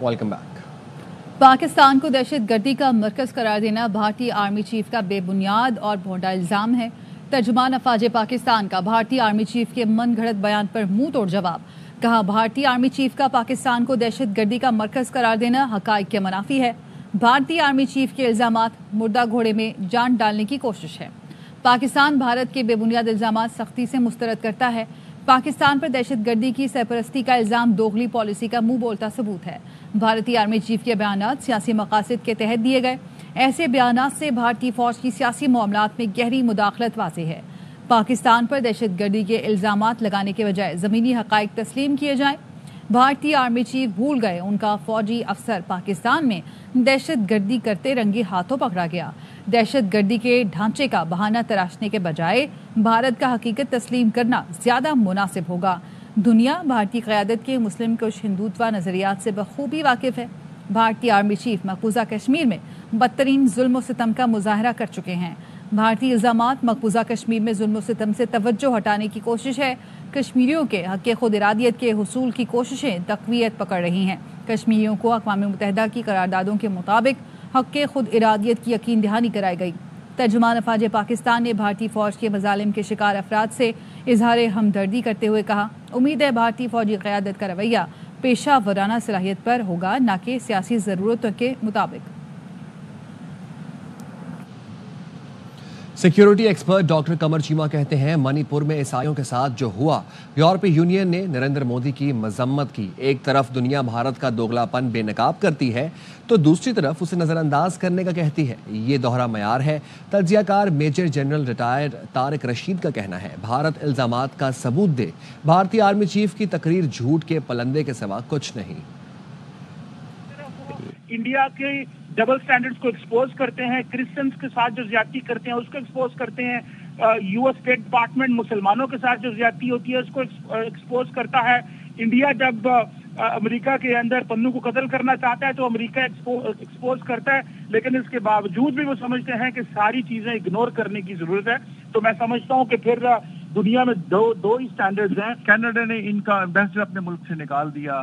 Welcome back. Pakistan को दहशत गर्दी का मरकज करार देना भारतीय आर्मी चीफ का बेबुनियाद और भोंडा इल्जाम है। तर्जुमान अफवाज पाकिस्तान का भारतीय आर्मी चीफ के मन घड़त बयान पर मुंह तोड़ जवाब। कहा, भारतीय आर्मी चीफ का पाकिस्तान को दहशत गर्दी का मरकज करार देना हकाइक के मुनाफी है। भारतीय आर्मी चीफ के इल्जामात मुर्दा घोड़े में जान डालने की कोशिश है। पाकिस्तान भारत के बेबुनियाद इल्जामात सख्ती से मुस्तरद करता है। पाकिस्तान पर दहशत गर्दी की सरपरस्ती का इल्जाम दोगली पॉलिसी का मुंह बोलता सबूत है। भारतीय आर्मी चीफ के बयानात सियासी मकासद के तहत दिए गए। ऐसे बयानात से भारतीय फौज की सियासी मामलात में गहरी मुदाखलत वाज़ेह है। पाकिस्तान पर दहशत गर्दी के इल्जामात लगाने के बजाय ज़मीनी हक़ाइक़ तस्लीम किए जाएं। भारतीय आर्मी चीफ भूल गए उनका फौजी अफसर पाकिस्तान में दहशत गर्दी करते रंगे हाथों पकड़ा गया। दहशत गर्दी के ढांचे का बहाना तराशने के बजाय भारत का हकीकत तस्लीम करना ज्यादा मुनासिब होगा। दुनिया भारतीय क़यादत के मुस्लिम कुश हिंदुत्व नजरियात से बखूबी वाकिफ है। भारतीय आर्मी चीफ मकबूजा कश्मीर में बदतरीन जुल्म सितम का मुजाहरा कर चुके हैं। भारतीय इल्जामात मकबूजा कश्मीर में जुल्म सितम से तवज्जो हटाने की कोशिश है। कश्मीरियों के हक़ खुद इरादियत के हुसूल की कोशिशें तक़वियत पकड़ रही हैं। कश्मीरियों को अक़वाम मुत्तहिदा की करारदादों के मुताबिक हक़ खुद इरादियत की यकीन दहानी कराई गई। तर्जुमान अफवाज पाकिस्तान ने भारतीय फ़ौज के मज़ालिम के शिकार अफराद से इजहार हमदर्दी करते हुए कहा, उम्मीद है भारतीय फ़ौजी क़यादत का रवैया पेशा वराना सलाहियत पर होगा, न कि सियासी ज़रूरतों के मुताबिक। सिक्योरिटी एक्सपर्ट डॉक्टर कमर चीमा कहते हैं, मणिपुर में ईसाइयों के साथ जो हुआ, यूरोपीय यूनियन ने नरेंद्र मोदी की मजम्मत की। एक तरफ दुनिया भारत का दोगलापन बेनकाब करती है तो दूसरी तरफ उसे नजरअंदाज करने का कहती है। ये दोहरा मयार है। तज्जियाकार मेजर जनरल रिटायर्ड तारिक रशीद का कहना है, भारत इल्जामात का सबूत दे। भारतीय आर्मी चीफ की तकरीर झूठ के पलंदे के सिवा कुछ नहीं। इंडिया के डबल स्टैंडर्ड्स को एक्सपोज करते हैं, क्रिश्चियंस के साथ जो ज्यादती करते हैं उसको एक्सपोज करते हैं। यूएस स्टेट डिपार्टमेंट मुसलमानों के साथ जो ज्यादती होती है उसको एक्सपोज करता है। इंडिया जब अमेरिका के अंदर पन्नू को कत्ल करना चाहता है तो अमेरिका एक्सपोज करता है, लेकिन इसके बावजूद भी वो समझते हैं कि सारी चीजें इग्नोर करने की जरूरत है। तो मैं समझता हूँ कि फिर दुनिया में दो ही स्टैंडर्ड्स हैं। कनाडा ने इनका एम्बेसडर अपने मुल्क से निकाल दिया।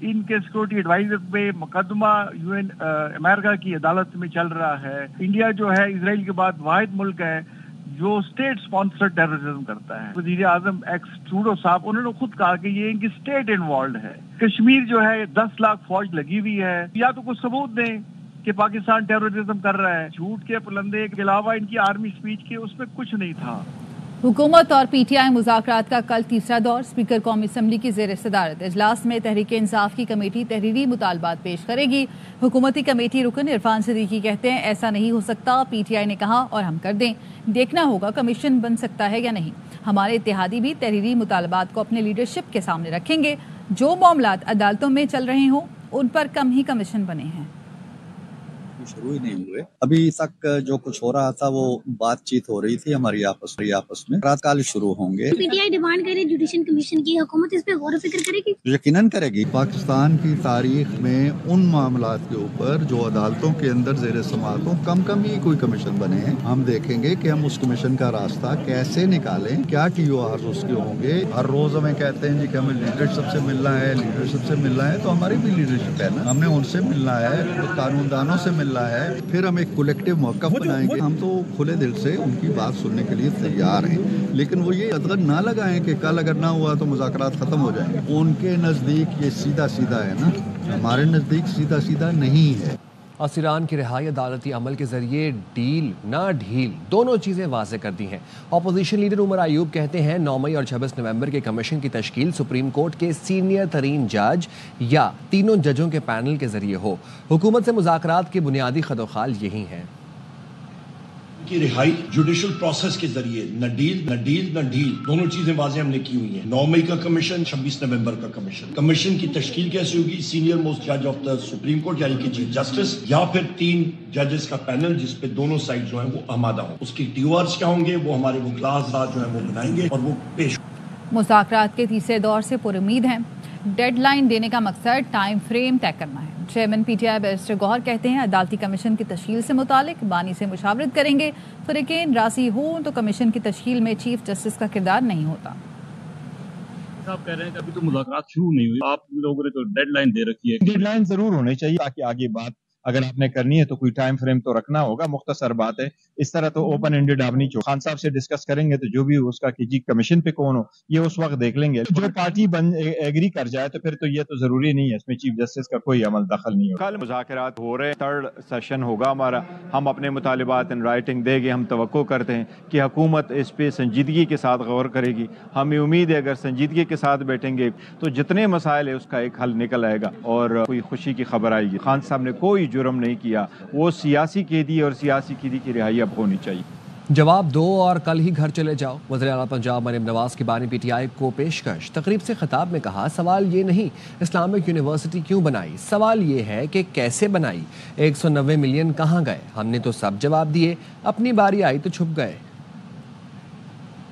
इनके सिक्योरिटी एडवाइजर पे मुकदमा यूएन अमेरिका की अदालत में चल रहा है। इंडिया जो है इजराइल के बाद वाहिद मुल्क है जो स्टेट स्पॉन्सर्ड टेररिज्म करता है। वज़ीर आज़म एक्स ट्रूडो साहब उन्होंने खुद कहा कि ये इनकी स्टेट इन्वॉल्व है। कश्मीर जो है 10 लाख फौज लगी हुई है। या तो कुछ सबूत दें कि पाकिस्तान टेररिज्म कर रहा है। झूठ के पुलंदे के अलावा इनकी आर्मी स्पीच के उसमें कुछ नहीं था। हुकूमत और पीटीआई मुज़ाकरात का कल तीसरा दौर। स्पीकर कौमी असम्बली की ज़ेर सदारत इजलास में तहरीक इंसाफ की कमेटी तहरीरी मुतालबात पेश करेगी। हुकूमती कमेटी रुकन इरफान सिद्दीकी कहते हैं, ऐसा नहीं हो सकता। पीटीआई ने कहा और हम कर दें, देखना होगा कमीशन बन सकता है या नहीं। हमारे इत्तेहादी भी तहरीरी मुतालबात को अपने लीडरशिप के सामने रखेंगे। जो मामलात अदालतों में चल रहे हों उन पर कम ही कमीशन बने हैं। शुरू ही नहीं हुए। अभी तक जो कुछ हो रहा था वो बातचीत हो रही थी हमारी आपस में। रात काल शुरू होंगे। पीटीआई डिमांड करे जुडिशल कमीशन की, हुकूमत इस पे गौर फिक्र करेगी? यकीनन करेगी। पाकिस्तान की तारीख में उन मामलात के ऊपर जो अदालतों के अंदर जेर समाअत हो कम ही कोई कमीशन बने हैं। हम देखेंगे कि हम उस कमीशन का रास्ता कैसे निकालें, क्या TOR उसके होंगे। हर रोज हमें कहते हैं जी कि हमें लीडरशिप से मिलना है, तो हमारी भी लीडरशिप है ना, हमने उनसे मिलना है, कानूनदानों से मिलना है, फिर हम एक कलेक्टिव मौक़िफ़ बनाएंगे। हम तो खुले दिल से उनकी बात सुनने के लिए तैयार हैं, लेकिन वो ये अगर ना लगाएं कि कल अगर ना हुआ तो मुज़ाकरात ख़त्म हो जाएंगे। उनके नज़दीक ये सीधा है ना, हमारे नज़दीक सीधा नहीं है। असीरान की रिहाई अदालती अमल के जरिए डील ना ढील दोनों चीज़ें वाज़ेह कर दी हैं। अपोजिशन लीडर उमर अयूब कहते हैं, 9 मई और 26 नवंबर के कमीशन की तश्कील सुप्रीम कोर्ट के सीनियर तरीन जज या तीनों जजों के पैनल के जरिए हो। हुकूमत से मुज़ाकरात की बुनियादी खदोखाल यही है की रिहाई जुडिशल प्रोसेस के जरिए न डील दोनों चीजें वाज़ेह हमने की हुई हैं। 9 मई का कमीशन, 26 नवंबर का कमीशन की तश्कील कैसे होगी? सीनियर मोस्ट जज ऑफ द सुप्रीम कोर्ट यानी कि चीफ जस्टिस या फिर 3 जजेस का पैनल जिसपे दोनों साइड जो है वो आमादा हो। उसकी TORs क्या होंगे वो हमारे वकीलात जो है वो बनाएंगे और वो पेश। मुज़ाकरात के तीसरे दौर से पुरुम्मीद हैं। डेडलाइन देने का मकसद टाइम फ्रेम तय करना है। चेयरमैन पीटीआई बैरिस्टर गौहर कहते हैं, अदालती कमीशन की तश्कील से मुतालिक बानी से मुशावरत करेंगे। फरीकेन राज़ी हों तो कमीशन की तश्कील में चीफ जस्टिस का किरदार नहीं होता। صاحب کہہ رہے ہیں کہ ابھی تو مذاکرات شروع نہیں ہوئی، آپ لوگوں نے تو ڈیڈ لائن دے رکھی ہے. ڈیڈ لائن ضرور ہونی چاہیے تاکہ آگے بات اگر آپ نے کرنی ہے تو کوئی ٹائم فریم تو رکھنا ہوگا. مختصر بات ہے، اس طرح تو اوپن اینڈیڈ آپ نہیں چھوڑ. خان صاحب سے ڈسکس کریں گے تو جو بھی اس کا کہ جی کمیشن پہ کون ہو یہ اس وقت دیکھ لیں گے. جو پارٹی ایگری کر جائے تو پھر تو یہ تو ضروری نہیں ہے اس میں چیف جسٹس کا کوئی عمل دخل نہیں ہوگا. کل مذاکرات ہو رہے ہیں، تھرڈ سیشن ہوگا ہمارا. ہم اپنے مطالبات ان رائٹنگ دیں گے. ہم توقع کرتے ہیں کہ حکومت اس پہ سنجیدگی کے ساتھ غور کرے گی. ہمیں امید ہے اگر سنجیدگی کے ساتھ بیٹھیں گے تو جتنے مسائل ہیں اس کا ایک حل نکل آئے گا اور کوئی خوشی کی خبر آئے گی. خان صاحب نے کوئی جرم نہیں کیا، وہ سیاسی قیدی اور سیاسی قیدی کی رہائی اب ہونی چاہیے. جواب دو اور کل ہی گھر چلے جاؤ. وزیر اعلیٰ پنجاب مریم نواز کی بانی پی ٹی آئی کو پیشکش. تقریب سے خطاب میں کہا سوال یہ نہیں اسلامک یونیورسٹی کیوں بنائی، سوال یہ ہے کہ کیسے بنائی. 190 ملین کہاں گئے؟ ہم نے تو سب جواب دیے، اپنی باری آئی تو چھپ گئے.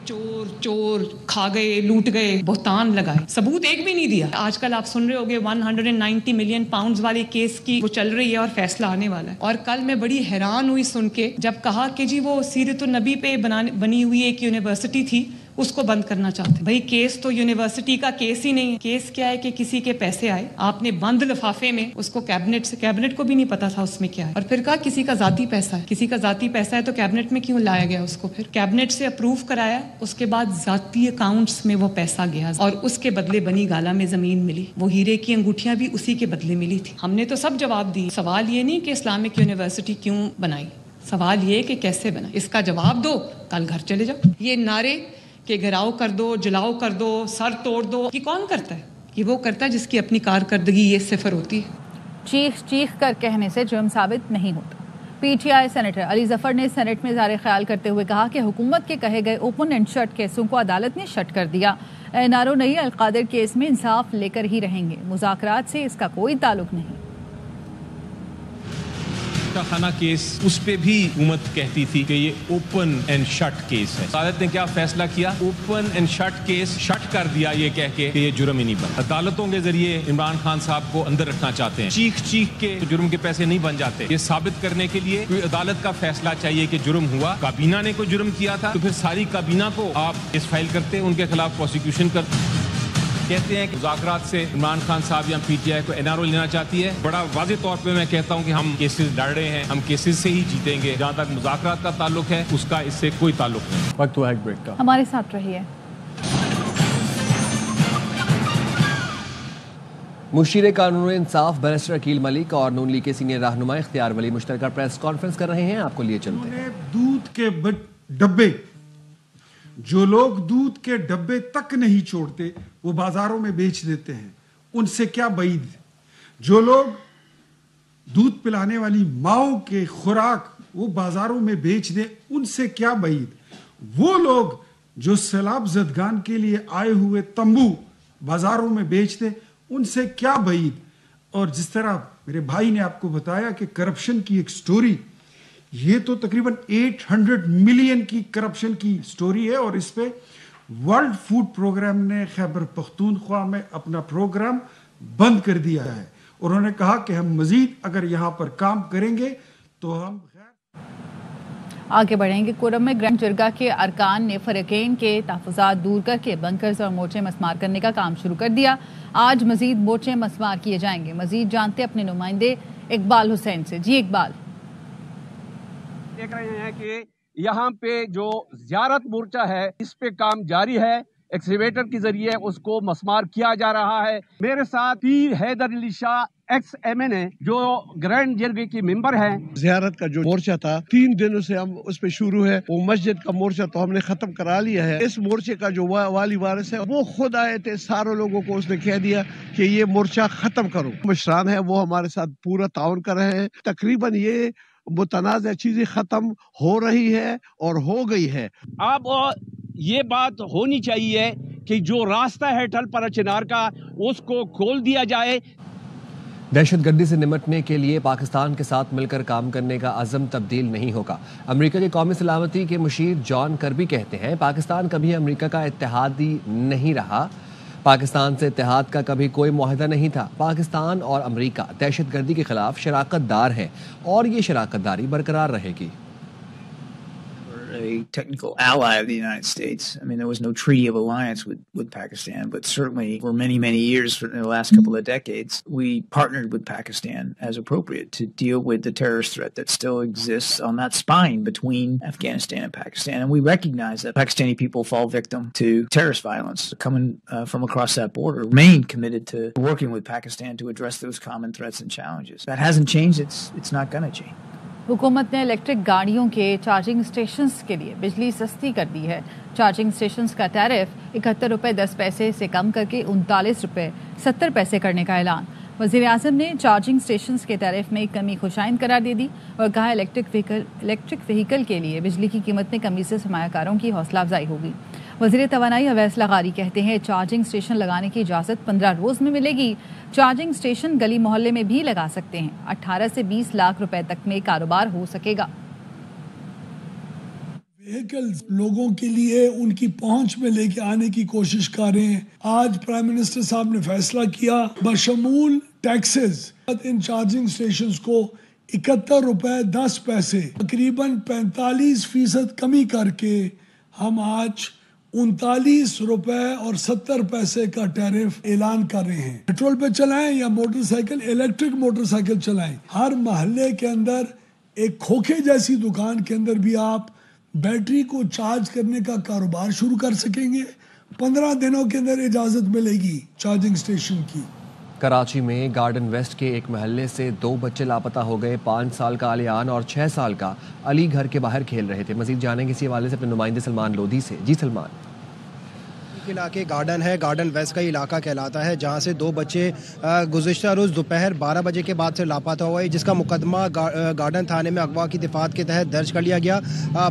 چور چور کھا گئے، لوٹ گئے، بہتان لگائے، ثبوت ایک بھی نہیں دیا. آج کل آپ سن رہے ہوگے 190 ملین پاؤنڈز والے کیس کی وہ چل رہی ہے اور فیصلہ آنے والا ہے. اور کل میں بڑی حیران ہوئی سن کے جب کہا کہ جی وہ سیرت النبی پہ بنی ہوئی ایک یونیورسٹی تھی اس کو بند کرنا چاہتے ہیں. بھائی کیس تو یونیورسٹی کا کیس ہی نہیں ہے. کیس کیا ہے کہ کسی کے پیسے آئے، آپ نے بند لفافے میں اس کو کیبنٹ کو بھی نہیں پتا تھا اس میں کیا ہے، اور پھر کہا کسی کا ذاتی پیسہ ہے. کسی کا ذاتی پیسہ ہے تو کیبنٹ میں کیوں لایا گیا اس کو؟ پھر کیبنٹ سے اپروو کرایا، اس کے بعد ذاتی اکاؤنٹس میں وہ پیسہ گیا اور اس کے بدلے بنی گالا میں زمین ملی. وہ ہیرے کی انگوٹھیاں بھی اسی کے بدلے ملی تھی. ہم نے تو سب جواب دی. سوال یہ نہیں کہ اسلامک یونیورسٹی کیوں بنائی، سوال یہ کہ کیسے بنائی. اس کا جواب دو، کل گھر چلے جاؤ. یہ نعرے کہ گھراؤ کر دو، جلاؤ کر دو، سر توڑ دو، یہ کون کرتا ہے؟ یہ وہ کرتا ہے جس کی اپنی کارکردگی یہ صفر ہوتی ہے. چیخ کر کہنے سے جرم ثابت نہیں ہوتا. P T I senator Ali Zafar نے سینٹ میں اظہار خیال کرتے ہوئے کہا کہ حکومت کے کہے گئے اوپن اینڈ شٹ کیسوں کو عدالت نے شٹ کر دیا. این آر او نہیں القادر کیس میں انصاف لے کر ہی رہیں گے، مذاکرات سے اس کا کوئی تعلق نہیں. خانہ کیس اس پہ بھی حکومت کہتی تھی کہ یہ اوپن اینڈ شٹ کیس ہے. عدالت نے کیا فیصلہ کیا؟ Open and shut case shut کر دیا یہ کہہ کے کہ یہ جرم ہی نہیں بنا. عدالتوں کے ذریعے عمران خان صاحب کو اندر رکھنا چاہتے ہیں. چیخ کے جرم کے پیسے نہیں بن جاتے. یہ ثابت کرنے کے لیے کوئی عدالت کا فیصلہ چاہیے کہ جرم ہوا. کابینہ نے کوئی جرم کیا تھا تو پھر ساری کابینہ کو آپ کیس فائل کرتے، ان کے خلاف پروسیکیوشن کرتے. کہتے ہیں کہ مذاکرات سے عمران خان صاحب یا پی ٹی آئی کو این آر او لینا چاہتی ہے. بڑا واضح طور پہ میں کہتا ہوں کہ ہم کیسز لڑ رہے ہیں، ہم کیسز سے ہی جیتیں گے. جہاں تک مذاکرات کا تعلق ہے اس کا اس سے کوئی تعلق نہیں. وقت ہوا ایک بریک کا. ہمارے ساتھ رہیے. مشیر قانون انصاف بیرسٹر عقیل ملک اور نون لیگ کے سینئر رہنما اختیار ولی مشترکہ پریس کانفرنس کر رہے ہیں. آپ کو لیے چلتے ہیں. دودھ کے ڈبے، جو لوگ دودھ کے ڈبے تک نہیں چھوڑتے وہ بازاروں میں بیچ دیتے ہیں، ان سے کیا بعید. جو لوگ دودھ پلانے والی ماؤں کے خوراک وہ بازاروں میں بیچ دیں، ان سے کیا بعید. وہ لوگ جو سیلاب زدگان کے لیے آئے ہوئے تمبو بازاروں میں بیچ دیں، ان سے کیا بعید. اور جس طرح میرے بھائی نے آپ کو بتایا کہ کرپشن کی ایک سٹوری، یہ تو تقریباً 800 ملین کی کرپشن کی سٹوری ہے، اور اس پہ ورلڈ فوڈ پروگرام نے خیبر پختونخوا میں اپنا پروگرام بند کر دیا ہے. انہوں نے کہا کہ ہم مزید اگر یہاں پر کام کریں گے تو ہم آگے بڑھیں گے. کورم میں گرینڈ جرگا کے ارکان نے فریقین کے تحفظات دور کر کے بنکرز اور مورچے مسمار کرنے کا کام شروع کر دیا. آج مزید مورچے مسمار کیے جائیں گے. مزید جانتے اپنے نمائندے اقبال حسین سے. جی اقبال. دیکھ رہے ہیں کہ یہاں پہ جو زیارت مورچہ ہے اس پہ کام جاری ہے. ایکسکیویٹر کے ذریعے اس کو مسمار کیا جا رہا ہے. میرے ساتھ پیر Haider Ali Shah x M N اے جو گرینڈ جرگے کی ممبر ہیں. زیارت کا جو مورچہ تھا 3 دنوں سے ہم اس پہ شروع ہے. وہ مسجد کا مورچہ تو ہم نے ختم کرا لیا ہے. اس مورچے کا جو والی وارث ہے وہ خود آئے تھے. سارے لوگوں کو اس نے کہہ دیا کہ یہ مورچہ ختم کرو. مشران ہے وہ ہمارے ساتھ پورا تعاون کر رہے ہیں. تقریباً یہ متنازع چیزیں ختم ہو رہی ہے اور ہو گئی ہے. اب یہ بات ہونی چاہیے کہ جو راستہ ہے ٹل پر چنار کا اس کو کھول دیا جائے. دہشت گردی سے نمٹنے کے لیے پاکستان کے ساتھ مل کر کام کرنے کا عزم تبدیل نہیں ہوگا. امریکہ کے قومی سلامتی کے مشیر جان کربی کہتے ہیں پاکستان کبھی امریکہ کا اتحادی نہیں رہا. پاکستان سے اتحاد کا کبھی کوئی معاہدہ نہیں تھا. پاکستان اور امریکہ دہشت گردی کے خلاف شراکت دار ہیں اور یہ شراکت داری برقرار رہے گی. a technical ally of the United States. I mean, there was no treaty of alliance with Pakistan, but certainly for many, many years, in the last couple of decades, we partnered with Pakistan as appropriate to deal with the terrorist threat that still exists on that spine between Afghanistan and Pakistan. And we recognize that Pakistani people fall victim to terrorist violence coming from across that border, remain committed to working with Pakistan to address those common threats and challenges. That hasn't changed. It's not going to change. हुकूमत ने electric गाड़ियों के charging stations के लिए बिजली सस्ती कर दी है। चार्जिंग स्टेशंस का टैरिफ 71 रुपये 10 पैसे से कम करके 39 रुपये 70 पैसे करने का ऐलान। वज़ीर आज़म ने चार्जिंग स्टेशंस के टैरिफ में कमी खुशाइन करार दे दी और कहा इलेक्ट्रिक व्हीकल के लिए बिजली की कीमत में कमी से सरमायाकारों की हौसला अफजाई होगी। वज़ीर तवानाई अवैस लगारी कहते हैं चार्जिंग स्टेशन लगाने की इजाज़त 15 रोज़ में मिलेगी। चार्जिंग स्टेशन गली मोहल्ले में भी लगा सकते हैं। 18 से 20 लाख रुपए तक में कारोबार हो सकेगा। व्हीकल्स लोगों के लिए उनकी पहुंच में लेके आने की कोशिश कर रहे हैं। आज प्राइम मिनिस्टर साहब ने फैसला किया बशमूल टैक्सेस इन चार्जिंग स्टेशंस को 71 रुपए 10 पैसे तकरीबन 45% कमी करके हम आज 39 रुपए और 70 पैसे का टैरिफ ऐलान कर रहे हैं। पेट्रोल पे चलाएं या मोटरसाइकिल, इलेक्ट्रिक मोटरसाइकिल चलाएं। हर मोहल्ले के अंदर एक खोखे जैसी दुकान के अंदर भी आप बैटरी को चार्ज करने का कारोबार शुरू कर सकेंगे। 15 दिनों के अंदर इजाजत मिलेगी चार्जिंग स्टेशन की। कराची में गार्डन वेस्ट के एक महल्ले से 2 बच्चे लापता हो गए। 5 साल का अलियान और 6 साल का अली घर के बाहर खेल रहे थे। मजीद जानेंगे इसी हवाले से अपने नुमाइंदे सलमान लोधी से। जी सलमान। इलाके गार्डन है, गार्डन वेस्ट का इलाका कहलाता है, जहां से 2 बच्चे गुज़िश्ता रोज़ दोपहर 12 बजे के बाद से लापता हुआ है, जिसका मुकदमा गार्डन थाने में अगवा की दिफात के तहत दर्ज कर लिया गया।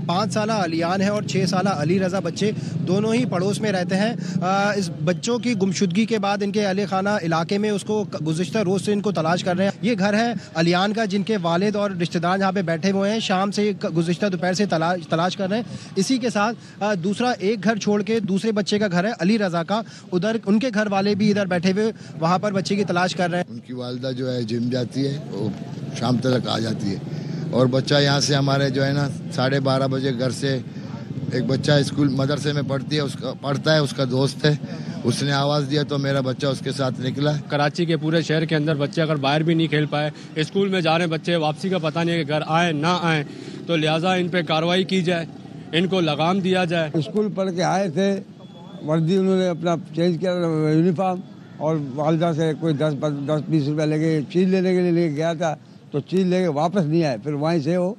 5 साला अलियान है और 6 साला अली रज़ा बच्चे दोनों ही पड़ोस में रहते हैं। इस बच्चों की गुमशुदगी के बाद इनके अहले खाना इलाके में उसको गुज़िश्ता रोज़ से इनको तलाश कर रहे हैं। ये घर है अलियान का, जिनके वालिद और रिश्तेदार यहाँ पे बैठे हुए हैं। शाम से गुज़िश्ता दोपहर से तलाश कर रहे हैं। इसी के साथ दूसरा एक घर छोड़ के दूसरे बच्चे का घर है अली रजा का, उधर उनके घर वाले भी इधर बैठे हुए वहाँ पर बच्चे की तलाश कर रहे हैं। उनकी वालिदा जो है जिम जाती है, वो शाम तक आ जाती है और बच्चा यहाँ से हमारे जो है ना 12:30 बजे घर से एक बच्चा स्कूल मदरसे में पढ़ता है, उसका दोस्त है, उसने आवाज़ दिया तो मेरा बच्चा उसके साथ निकला। कराची के पूरे शहर के अंदर बच्चे अगर बाहर भी नहीं खेल पाए, स्कूल में जा रहे बच्चे, वापसी का पता नहीं है कि घर आए ना आए, तो लिहाजा इन पे कार्रवाई की जाए, इनको लगाम दिया जाए। स्कूल पढ़ के आए थे, वर्दी उन्होंने अपना चेंज किया यूनिफॉर्म, और वालिदा से कोई 10-20 रुपये लेके चीज़ लेने के लिए लेके गया था, तो चीज़ लेके वापस नहीं आए, फिर वहीं से वो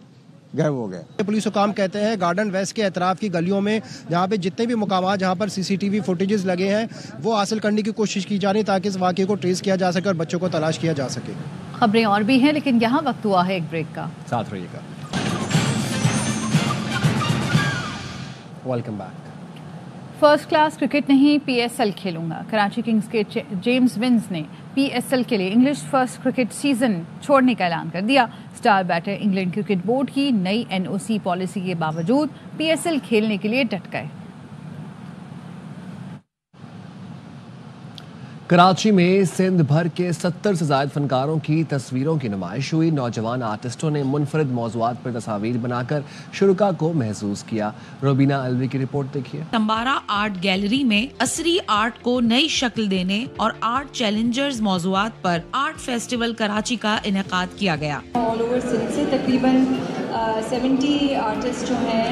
गायब हो गए। पुलिस हुकाम कहते हैं गार्डन वेस्ट के अतराफ की गलियों में जहाँ पे जितने भी मुकामात जहाँ पर CCTV फुटेजेस लगे हैं वो हासिल करने की कोशिश की जा रही है ताकि इस वाक़े को ट्रेस किया जा सके और बच्चों को तलाश किया जा सके। खबरें और भी हैं, लेकिन यहाँ वक्त हुआ है एक ब्रेक का। साथ रहिएगा। Welcome back. First class cricket नहीं, PSL खेलूंगा। कराची किंग्स के जेम्स विंस ने PSL के लिए इंग्लिश फर्स्ट क्रिकेट सीजन छोड़ने का ऐलान कर दिया। Star batter England cricket board की नई NOC पॉलिसी के बावजूद PSL खेलने के लिए डट गए। कराची में सिंध भर के 70 से ज्यादा फनकारों की तस्वीरों की नुमाइश हुई। नौजवान आर्टिस्टों ने मुनफरिद मौज़ूआत पर तस्वीर बनाकर शुरुका को महसूस किया। रोबीना अलवी की रिपोर्ट देखिए। तंबारा आर्ट गैलरी में असरी आर्ट को नई शक्ल देने और आर्ट चैलेंजर्स मौज़ूआत पर आर्ट फेस्टिवल कराची का इनेकाद किया गया। ऑल ओवर सिंध से तकरीबन 70 आर्टिस्ट जो हैं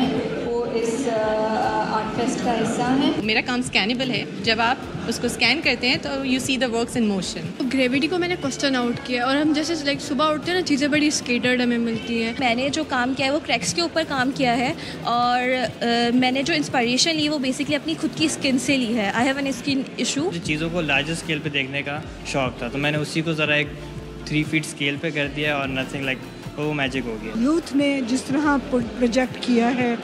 वो इस आर्ट फेस्ट का हिस्सा है। मेरा काम स्कैनेबल है, जब आप उसको स्कैन करते हैं तो you see the works in motion. Gravity को मैंने क्वेश्चन आउट किया और हम जैसे लाइक सुबह उठते हैं ना, चीज़ें बड़ी स्केटर्ड हमें मिलती हैं। मैंने जो काम किया है वो क्रैक्स के ऊपर काम किया है और मैंने जो इंस्पिरेशन ली वो बेसिकली अपनी खुद की स्किन से ली है। I have an skin issue. चीज़ों को लार्जर स्केल पे देखने का शौक था तो मैंने उसी को ज़रा एक 3 फीट स्केल पे कर दिया और नथिंग लाइक वो मैजिक हो गया। यूथ ने जिस तरह प्रोजेक्ट किया है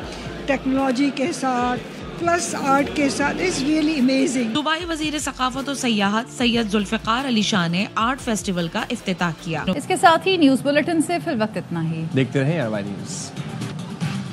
टेक्नोलॉजी के साथ प्लस आर्ट के साथ, इट्स रियली अमेजिंग। दुबई वजीर सकाफत और सयाहत सैयद जुल्फिकार अली शाह ने आर्ट फेस्टिवल का इफ्तिताह किया। इसके साथ ही न्यूज़ बुलेटिन से फिर वक्त इतना ही। देखते रहें RY न्यूज़।